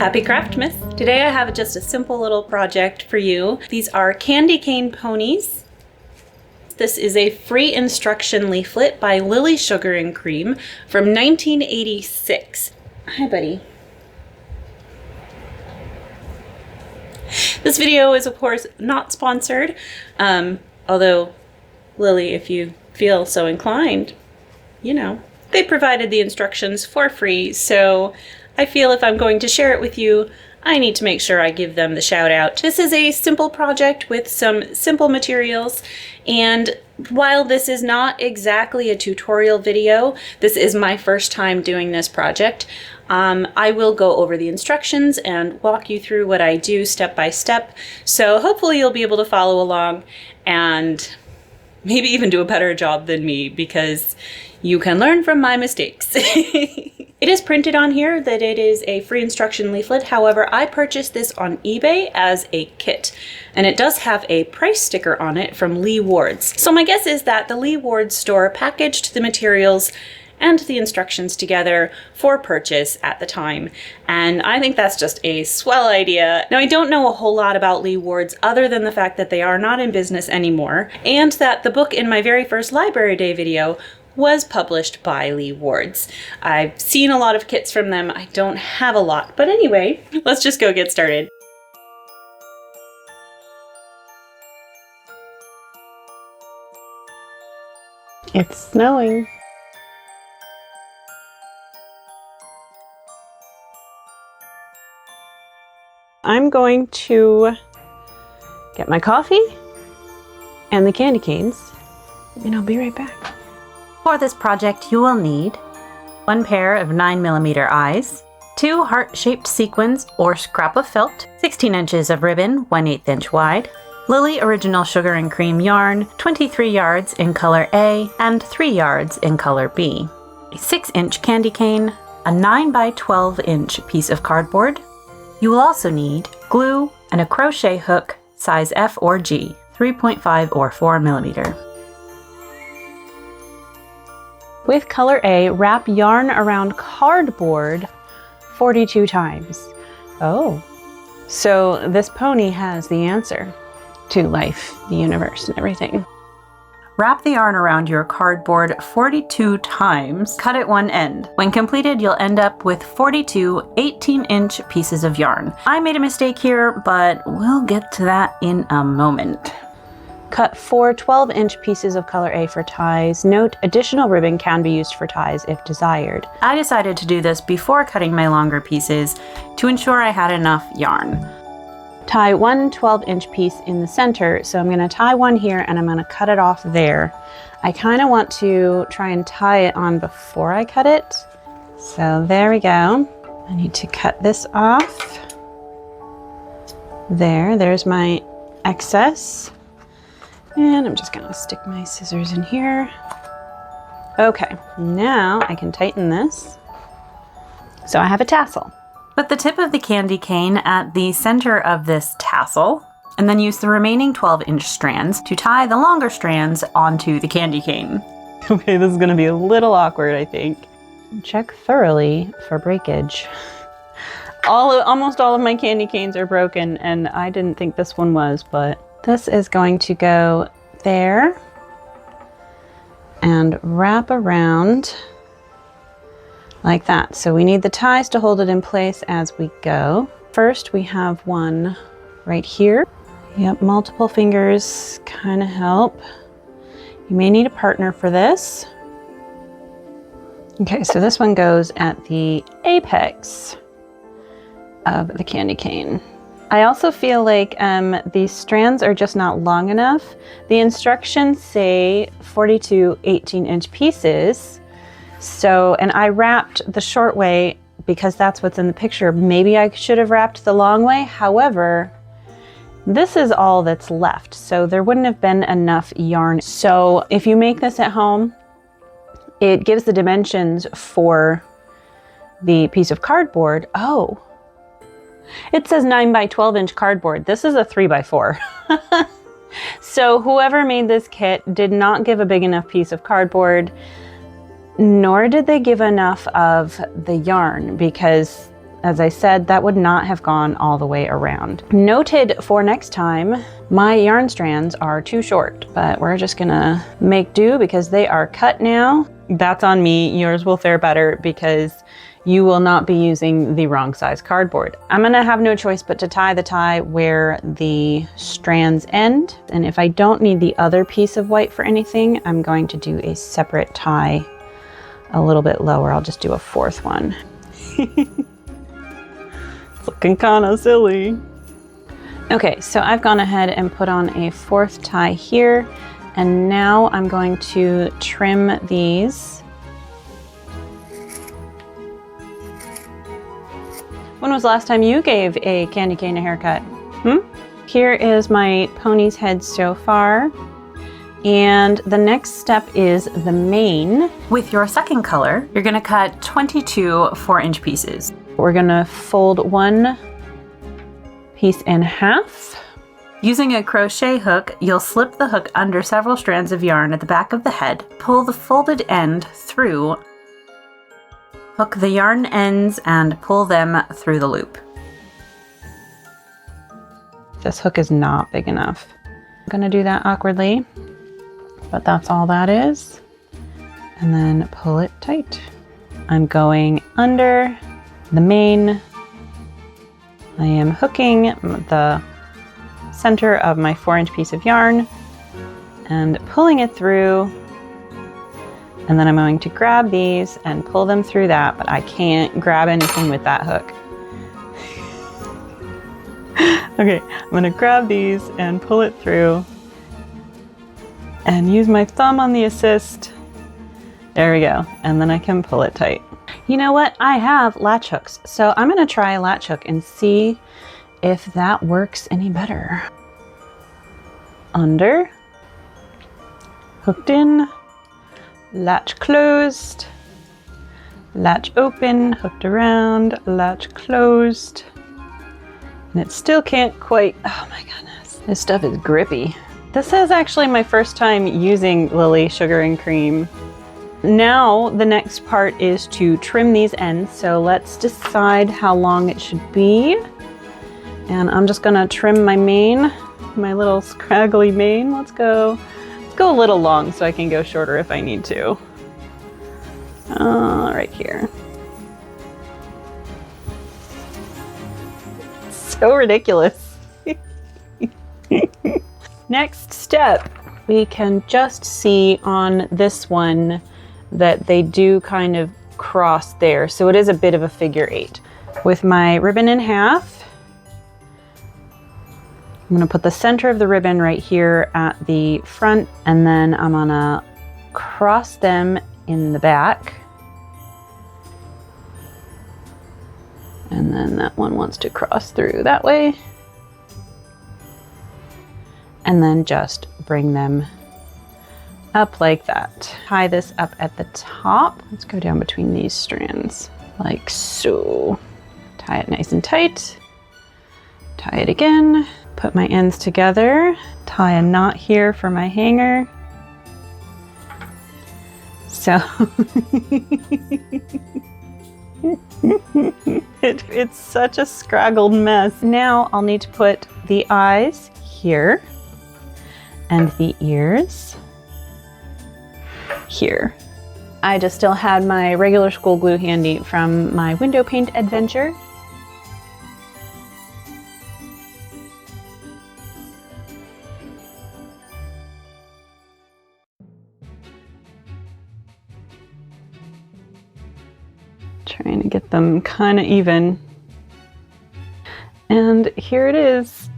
Happy Craftmas! Today I have just a simple little project for you. These are candy cane ponies. This is a free instruction leaflet by Lily Sugar and Cream from 1986. Hi, buddy. This video is, of course, not sponsored, although, Lily, if you feel so inclined, you know, they provided the instructions for free, so I feel if I'm going to share it with you, I need to make sure I give them the shout out. This is a simple project with some simple materials, and while this is not exactly a tutorial video, this is my first time doing this project. I will go over the instructions and walk you through what I do step by step, so hopefully you'll be able to follow along and maybe even do a better job than me, because you can learn from my mistakes. It is printed on here that it is a free instruction leaflet. However, I purchased this on eBay as a kit, and it does have a price sticker on it from Leewards. So my guess is that the Leewards store packaged the materials and the instructions together for purchase at the time. And I think that's just a swell idea. Now, I don't know a whole lot about Leewards other than the fact that they are not in business anymore, and that the book in my very first Library Day video was published by Leewards. I've seen a lot of kits from them. I don't have a lot, but anyway, let's just go get started. It's snowing. I'm going to get my coffee and the candy canes, and I'll be right back. For this project, you will need 1 pair of 9mm eyes, 2 heart-shaped sequins or scrap of felt, 16 inches of ribbon, 1/8 inch wide, Lily Original Sugar and Cream yarn, 23 yards in color A and 3 yards in color B, a 6-inch candy cane, a 9 by 12 inch piece of cardboard. You will also need glue and a crochet hook size F or G, 3.5 or 4mm. With color A, wrap yarn around cardboard 42 times. Oh, so this pony has the answer to life, the universe, and everything. Wrap the yarn around your cardboard 42 times, cut at one end. When completed, you'll end up with 42 18-inch pieces of yarn. I made a mistake here, but we'll get to that in a moment. Cut 4 12-inch pieces of color A for ties. Note, additional ribbon can be used for ties if desired. I decided to do this before cutting my longer pieces to ensure I had enough yarn. Tie 1 12-inch piece in the center, so I'm going to tie one here and I'm going to cut it off there. I kind of want to try and tie it on before I cut it. So there we go. I need to cut this off. There's my excess. And I'm just gonna stick my scissors in here. Okay, now I can tighten this. So I have a tassel. Put the tip of the candy cane at the center of this tassel, and then use the remaining 12-inch strands to tie the longer strands onto the candy cane. Okay, this is gonna be a little awkward, I think. Check thoroughly for breakage. Almost all of my candy canes are broken, and I didn't think this one was, but this is going to go there and wrap around like that. So we need the ties to hold it in place as we go. First, we have one right here. Yep, multiple fingers kind of help. You may need a partner for this. Okay, so this one goes at the apex of the candy cane. I also feel like these strands are just not long enough. The instructions say 42 18-inch pieces. So, and I wrapped the short way because that's what's in the picture. Maybe I should have wrapped the long way. However, this is all that's left. So there wouldn't have been enough yarn. So if you make this at home, it gives the dimensions for the piece of cardboard. Oh, it says 9 by 12-inch cardboard. This is a 3 by 4. So whoever made this kit did not give a big enough piece of cardboard, nor did they give enough of the yarn, because as I said, that would not have gone all the way around. Noted for next time, my yarn strands are too short, but we're just gonna make do because they are cut now. That's on me. Yours will fare better because you will not be using the wrong size cardboard. I'm gonna have no choice but to tie the tie where the strands end. And if I don't need the other piece of white for anything, I'm going to do a separate tie a little bit lower. I'll just do a fourth one. It's looking kind of silly. Okay, so I've gone ahead and put on a fourth tie here. And now I'm going to trim these. When was the last time you gave a candy cane a haircut? Here is my pony's head so far. And the next step is the mane. With your second color, you're gonna cut 22 4-inch pieces. We're gonna fold one piece in half. Using a crochet hook, you'll slip the hook under several strands of yarn at the back of the head, pull the folded end through, hook the yarn ends and pull them through the loop. This hook is not big enough. I'm gonna do that awkwardly, but that's all that is. And then pull it tight. I'm going under the mane. I am hooking the center of my 4-inch piece of yarn and pulling it through. And then I'm going to grab these and pull them through that, but I can't grab anything with that hook. Okay, I'm gonna grab these and pull it through and use my thumb on the assist. There we go. And then I can pull it tight. You know what? I have latch hooks. So I'm gonna try a latch hook and see if that works any better. Under, hooked in, latch closed, latch open, hooked around, latch closed. And it still can't quite, oh my goodness. This stuff is grippy. This is actually my first time using Lily Sugar and Cream. Now the next part is to trim these ends. So let's decide how long it should be. And I'm just gonna trim my mane, my little scraggly mane. Let's go a little long so I can go shorter if I need to. Right here. So ridiculous. Next step, we can just see on this one that they do kind of cross there. So it is a bit of a figure 8. With my ribbon in half, I'm gonna put the center of the ribbon right here at the front, and then I'm gonna cross them in the back. And then that one wants to cross through that way. And then just bring them up like that. Tie this up at the top. Let's go down between these strands, like so. Tie it nice and tight. Tie it again. Put my ends together. Tie a knot here for my hanger. So it's such a scraggled mess. Now I'll need to put the eyes here and the ears here. I just still had my regular school glue handy from my window paint adventure. Trying to get them kind of even. And here it is.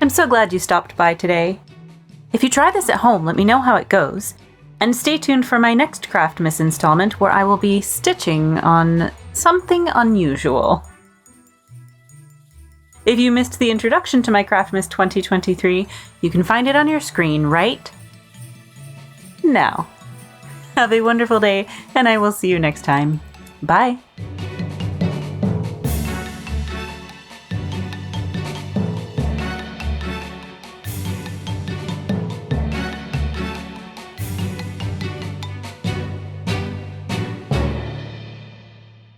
I'm so glad you stopped by today. If you try this at home, let me know how it goes. And stay tuned for my next Craftmas installment where I will be stitching on something unusual. If you missed the introduction to my Craftmas 2023, you can find it on your screen right now. Have a wonderful day, and I will see you next time. Bye.